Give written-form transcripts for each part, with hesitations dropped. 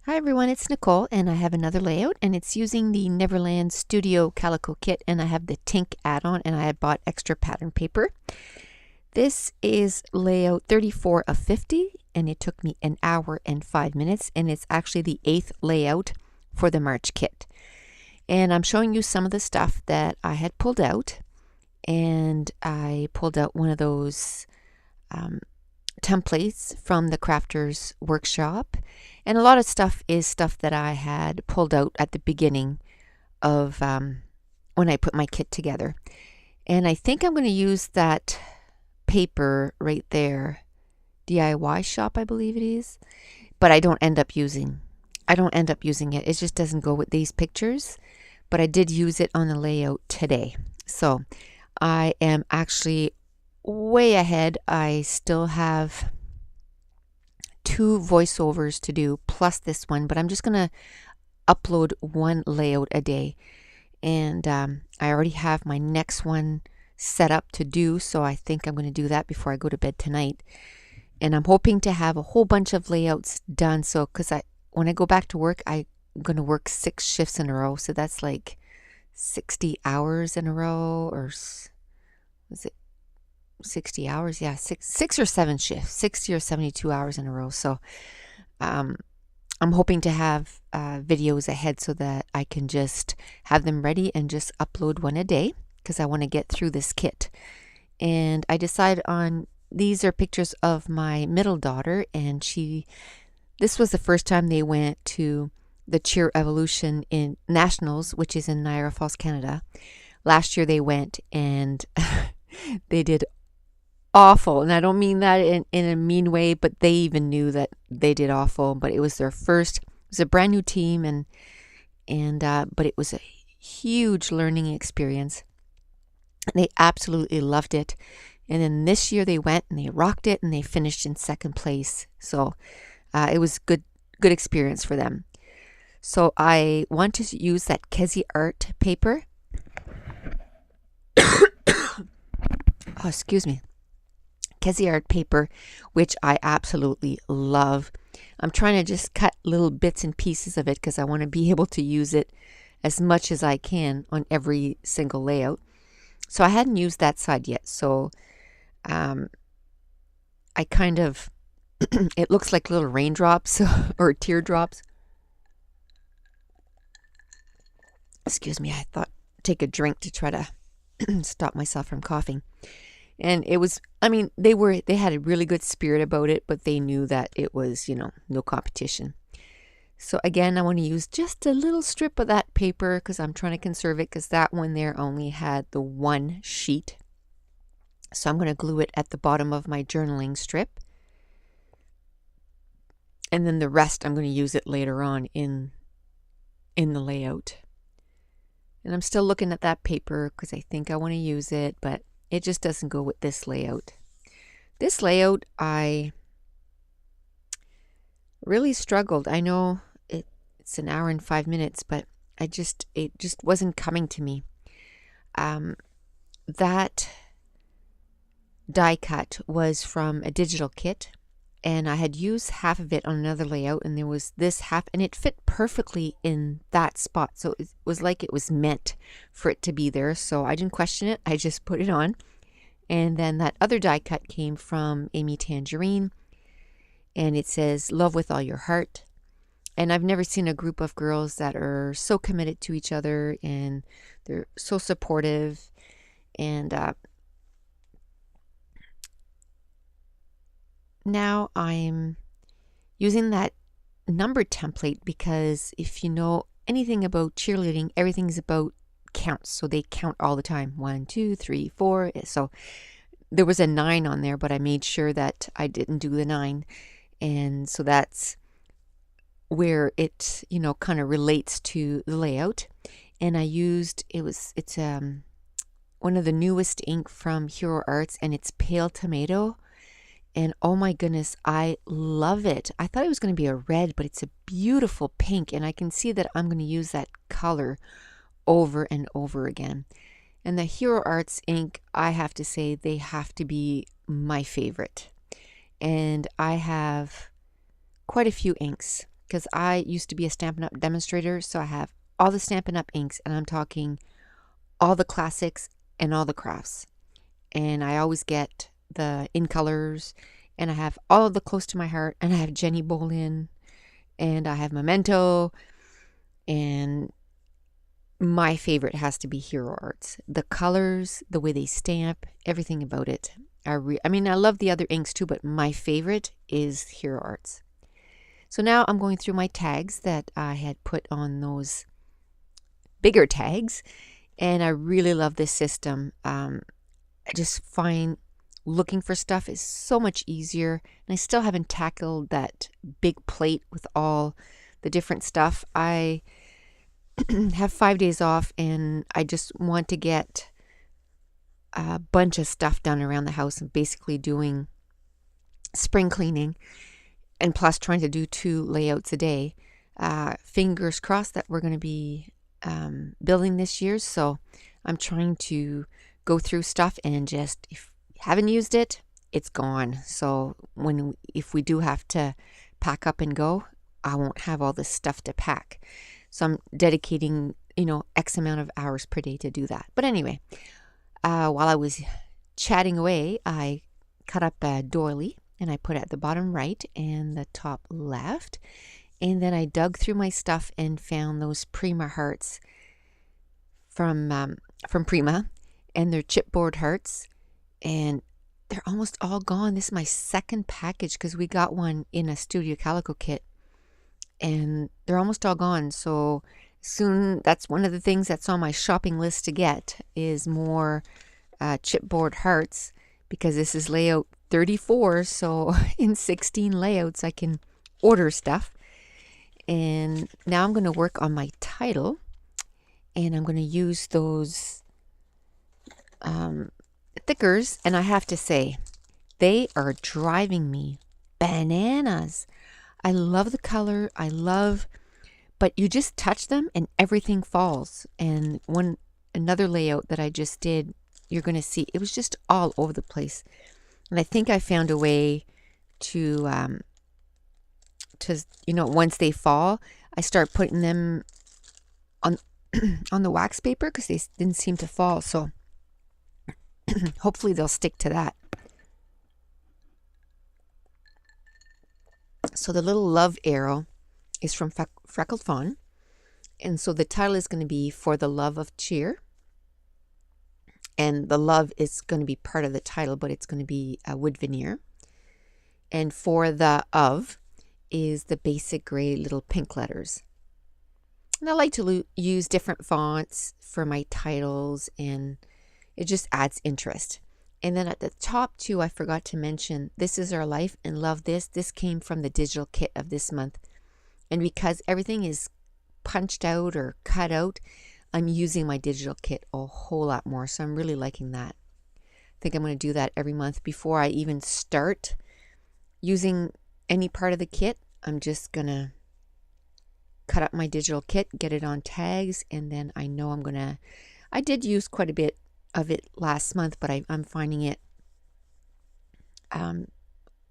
Hi everyone, it's Nicole and I have another layout and it's using the Neverland Studio Calico kit and I have the Tink add-on and I had bought extra pattern paper. This is layout 34 of 50 and it took me an hour and 5 minutes and it's actually the 8th layout for the March kit. And I'm showing you some of the stuff that I had pulled out, and I pulled out one of those templates from the Crafters Workshop, and a lot of stuff is stuff that I had pulled out at the beginning of when I put my kit together. And I think I'm going to use that paper right there, DIY shop I believe it is, but I don't end up using it. It just doesn't go with these pictures, but I did use it on the layout today. So I am actually way ahead. I still have 2 voiceovers to do plus this one, but I'm just gonna upload 1 layout a day, and I already have my next one set up to do, so I think I'm going to do that before I go to bed tonight. And I'm hoping to have a whole bunch of layouts done, so because when I go back to work, I'm going to work 6 shifts in a row, so that's like 60 hours in a row, or was it 60 hours? Yeah, six or 7 shifts, 60 or 72 hours in a row. So I'm hoping to have videos ahead so that I can just have them ready and just upload 1 a day, because I want to get through this kit. And I decided on, these are pictures of my middle daughter, and this was the first time they went to the Cheer Evolution in Nationals, which is in Niagara Falls, Canada. Last year they went and they did awful, and I don't mean that in a mean way, but they even knew that they did awful. But it was their first, it was a brand new team, but it was a huge learning experience. They absolutely loved it. And then this year they went and they rocked it and they finished in 2nd place. So it was good experience for them. So I want to use that Kezi art paper. Oh, excuse me. Kezi art paper, which I absolutely love. I'm trying to just cut little bits and pieces of it because I want to be able to use it as much as I can on every single layout. So I hadn't used that side yet. So I kind of, it looks like little raindrops or teardrops. Excuse me, I thought take a drink to try to stop myself from coughing. And it was, I mean, they had a really good spirit about it, but they knew that it was, no competition. So again, I want to use just a little strip of that paper because I'm trying to conserve it, because that one there only had the 1 sheet. So I'm going to glue it at the bottom of my journaling strip. And then the rest, I'm going to use it later on in the layout. And I'm still looking at that paper because I think I want to use it, but it just doesn't go with this layout. This layout, I really struggled. I know it's an hour and 5 minutes, but it just wasn't coming to me. That die cut was from a digital kit, and I had used half of it on another layout, and there was this half, and it fit perfectly in that spot. So it was like it was meant for it to be there. So I didn't question it. I just put it on. And then that other die cut came from Amy Tangerine, and it says, "Love with all your heart." And I've never seen a group of girls that are so committed to each other, and they're so supportive. And now I'm using that number template because if you know anything about cheerleading, everything's about counts. So they count all the time. 1, 2, 3, 4. So there was a 9 on there, but I made sure that I didn't do the 9. And so that's where it, kind of relates to the layout. And I used, it's one of the newest ink from Hero Arts, and it's Pale Tomato. And oh my goodness, I love it. I thought it was going to be a red, but it's a beautiful pink, and I can see that I'm going to use that color over and over again. And the Hero Arts ink, I have to say, they have to be my favorite. And I have quite a few inks. because I used to be a Stampin' Up! Demonstrator, so I have all the Stampin' Up! Inks, and I'm talking all the classics and all the crafts. And I always get the in colors, and I have all of the close to my heart, and I have Jenny Bolin, and I have Memento, and my favorite has to be Hero Arts. The colors, the way they stamp, everything about it. I love the other inks too, but my favorite is Hero Arts. So now I'm going through my tags that I had put on those bigger tags, and I really love this system. I just find looking for stuff is so much easier, and I still haven't tackled that big plate with all the different stuff. I have 5 days off, and I just want to get a bunch of stuff done around the house and basically doing spring cleaning, and plus trying to do 2 layouts a day. Fingers crossed that we're going to be building this year, so I'm trying to go through stuff and just, if you haven't used it, it's gone. So if we do have to pack up and go, I won't have all this stuff to pack. So I'm dedicating, X amount of hours per day to do that. But anyway, while I was chatting away, I cut up a doily, and I put it at the bottom right and the top left. And then I dug through my stuff and found those Prima hearts from Prima, and they're chipboard hearts, and they're almost all gone. This is my second package because we got one in a Studio Calico kit, and they're almost all gone. So soon, that's one of the things that's on my shopping list to get, is more chipboard hearts, because this is layout 34, so in 16 layouts I can order stuff. And now I'm going to work on my title, and I'm going to use those thickers, and I have to say, they are driving me bananas. I love the color, but you just touch them and everything falls. And another layout that I just did, you're going to see, it was just all over the place. And I think I found a way to once they fall, I start putting them on on the wax paper, because they didn't seem to fall. So hopefully they'll stick to that. So the little love arrow is from Freckled Fawn. And so the title is going to be For the Love of Cheer. And the love is going to be part of the title, but it's going to be a wood veneer. And for the of is the basic gray little pink letters. And I like to use different fonts for my titles, and it just adds interest. And then at the top too, I forgot to mention, This Is Our Life and Love This. This came from the digital kit of this month. And because everything is punched out or cut out, I'm using my digital kit a whole lot more. So I'm really liking that. I think I'm going to do that every month before I even start using any part of the kit. I'm just going to cut up my digital kit, get it on tags, and then I know I did use quite a bit of it last month, but I'm finding it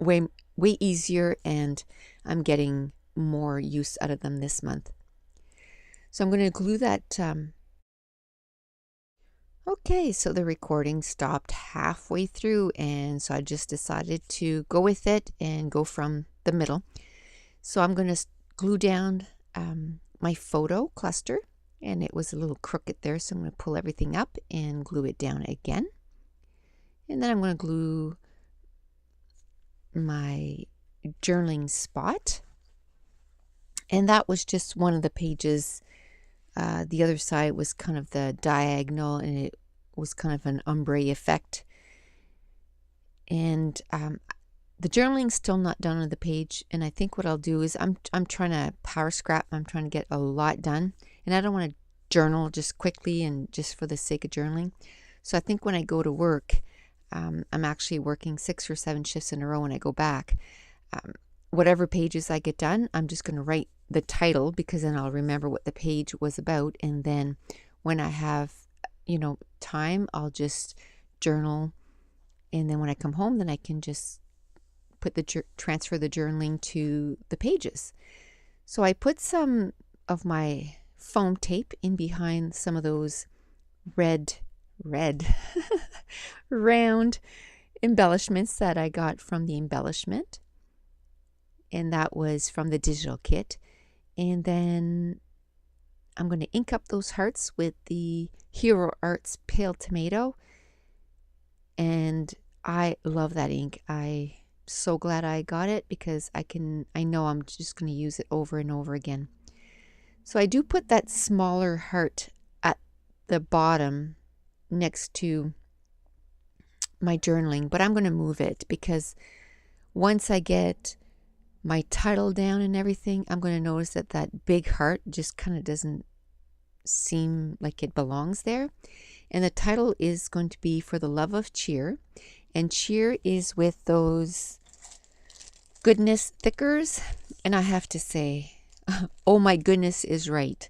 way easier, and I'm getting more use out of them this month. So I'm going to glue that. Okay, so the recording stopped halfway through, and so I just decided to go with it and go from the middle. So I'm going to glue down my photo cluster, and it was a little crooked there, so I'm going to pull everything up and glue it down again. And then I'm going to glue my journaling spot, and that was just one of the pages. The other side was kind of the diagonal, and it was kind of an ombre effect. And the journaling's still not done on the page, and I think what I'll do is I'm trying to power scrap. I'm trying to get a lot done, and I don't want to journal just quickly and just for the sake of journaling. So I think when I go to work, I'm actually working 6 or 7 shifts in a row when I go back. Whatever pages I get done, I'm just going to write the title, because then I'll remember what the page was about. And then when I have, time, I'll just journal. And then when I come home, then I can just put transfer the journaling to the pages. So I put some of my foam tape in behind some of those red round embellishments that I got from the embellishment, and that was from the digital kit. And then I'm going to ink up those hearts with the Hero Arts Pale Tomato, and I love that ink. I'm so glad I got it because I know I'm just going to use it over and over again. So I do put that smaller heart at the bottom next to my journaling, but I'm going to move it because once I get my title down and everything, I'm going to notice that that big heart just kind of doesn't seem like it belongs there. And the title is going to be For the Love of Cheer, and cheer is with those goodness thickers. And I have to say, oh my goodness is right.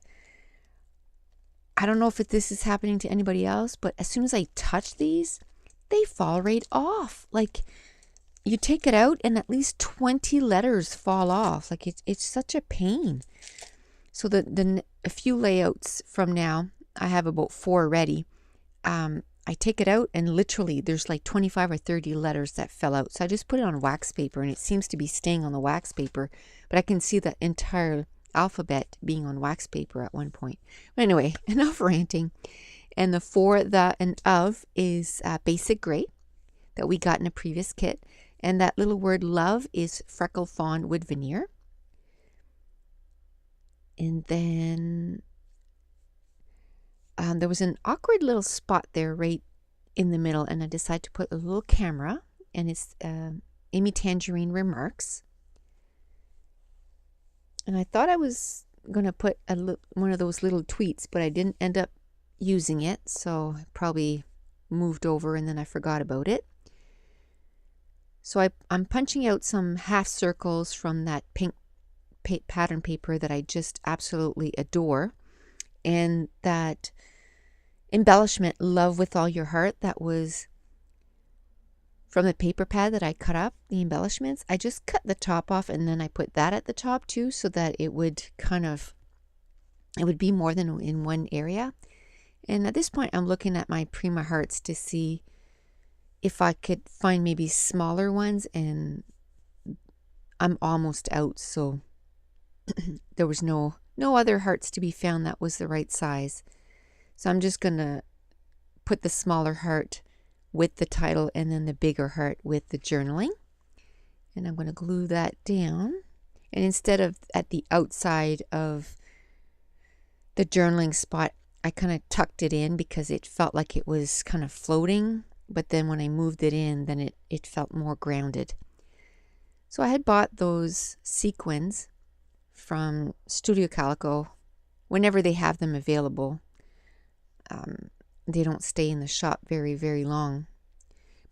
I don't know if this is happening to anybody else, but as soon as I touch these, they fall right off. Like, you take it out and at least 20 letters fall off. Like, it's such a pain. So a few layouts from now, I have about 4 ready. I take it out and literally there's like 25 or 30 letters that fell out. So I just put it on wax paper and it seems to be staying on the wax paper, but I can see the entire alphabet being on wax paper at one point. But anyway, enough ranting. And the for, the, and of is basic gray that we got in a previous kit. And that little word love is freckle fawn wood veneer. And then there was an awkward little spot there right in the middle, and I decided to put a little camera, and it's Amy Tangerine Remarks. And I thought I was going to put one of those little tweets, but I didn't end up using it, so I probably moved over and then I forgot about it. So I'm punching out some half circles from that pink pattern paper that I just absolutely adore, and that embellishment Love with All Your Heart that was from the paper pad that I cut up the embellishments. I just cut the top off and then I put that at the top too, so that it would be more than in one area. And at this point I'm looking at my Prima Hearts to see if I could find maybe smaller ones, and I'm almost out, so there was no other hearts to be found that was the right size. So I'm just going to put the smaller heart with the title and then the bigger heart with the journaling. And I'm going to glue that down. And instead of at the outside of the journaling spot, I kind of tucked it in because it felt like it was kind of floating. But then when I moved it in, then it felt more grounded. So I had bought those sequins from Studio Calico whenever they have them available. They don't stay in the shop very, very long.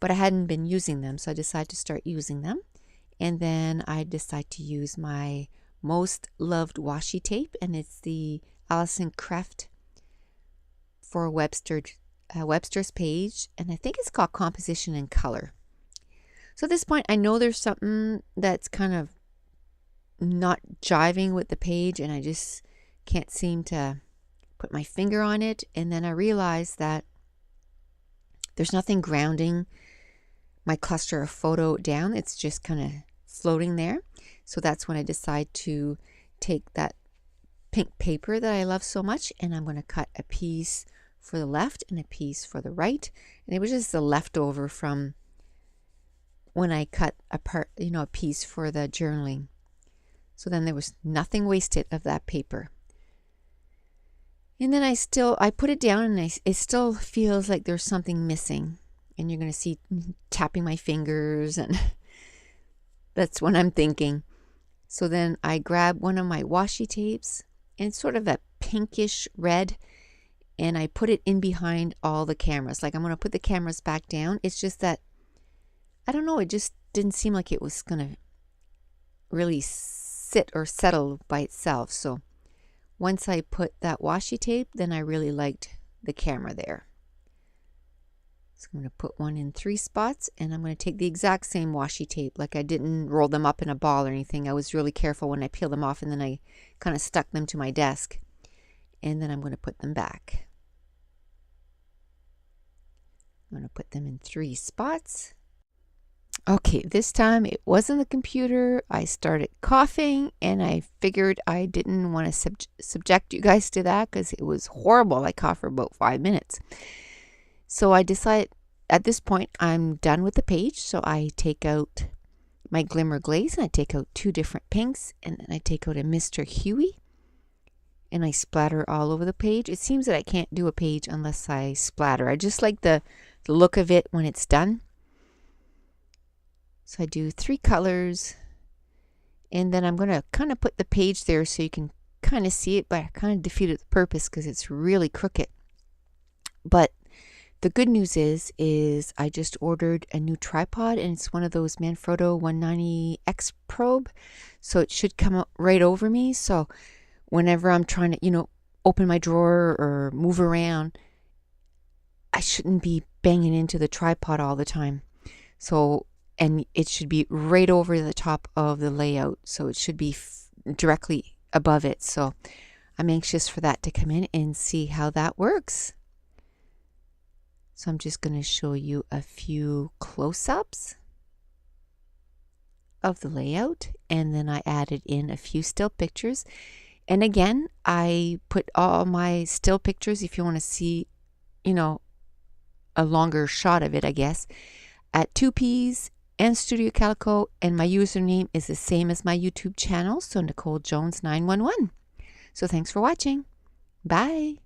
But I hadn't been using them, so I decided to start using them. And then I decided to use my most loved washi tape, and it's the Allison Kreft for Webster's Page, and I think it's called Composition and Color. So at this point, I know there's something that's kind of not jiving with the page, and I just can't seem to put my finger on it. And then I realized that there's nothing grounding my cluster of photo down. It's just kind of floating there. So that's when I decide to take that pink paper that I love so much, and I'm going to cut a piece for the left and a piece for the right. And it was just the leftover from when I cut a piece for the journaling. So then there was nothing wasted of that paper. And then I put it down, and it still feels like there's something missing. And you're going to see tapping my fingers, and that's what I'm thinking. So then I grab one of my washi tapes, and it's sort of a pinkish red, and I put it in behind all the cameras. Like, I'm going to put the cameras back down. It's just that, I don't know, it just didn't seem like it was going to really sit or settle by itself. So once I put that washi tape, then I really liked the camera there. So I'm going to put one in 3 spots, and I'm going to take the exact same washi tape. Like I didn't roll them up in a ball or anything. I was really careful when I peeled them off, and then I kind of stuck them to my desk. And then I'm going to put them back. I'm going to put them in 3 spots. Okay, this time it wasn't the computer. I started coughing, and I figured I didn't want to subject you guys to that because it was horrible. I coughed for about 5 minutes. So I decided at this point I'm done with the page. So I take out my Glimmer Glaze, and I take out 2 different pinks, and then I take out a Mr. Huey, and I splatter all over the page. It seems that I can't do a page unless I splatter. I just like the look of it when it's done. So I do 3 colors, and then I'm going to kind of put the page there so you can kind of see it, but I kind of defeated the purpose because it's really crooked. But the good news is I just ordered a new tripod, and it's one of those Manfrotto 190X probe, so it should come up right over me. So whenever I'm trying to, open my drawer or move around, I shouldn't be banging into the tripod all the time. So, and it should be right over the top of the layout, so it should be directly above it. So I'm anxious for that to come in and see how that works. So I'm just going to show you a few close-ups of the layout, and then I added in a few still pictures. And again, I put all my still pictures, if you want to see, a longer shot of it, I guess, at 2Ps and Studio Calico, and my username is the same as my YouTube channel, so Nicole Jones 911. So thanks for watching. Bye.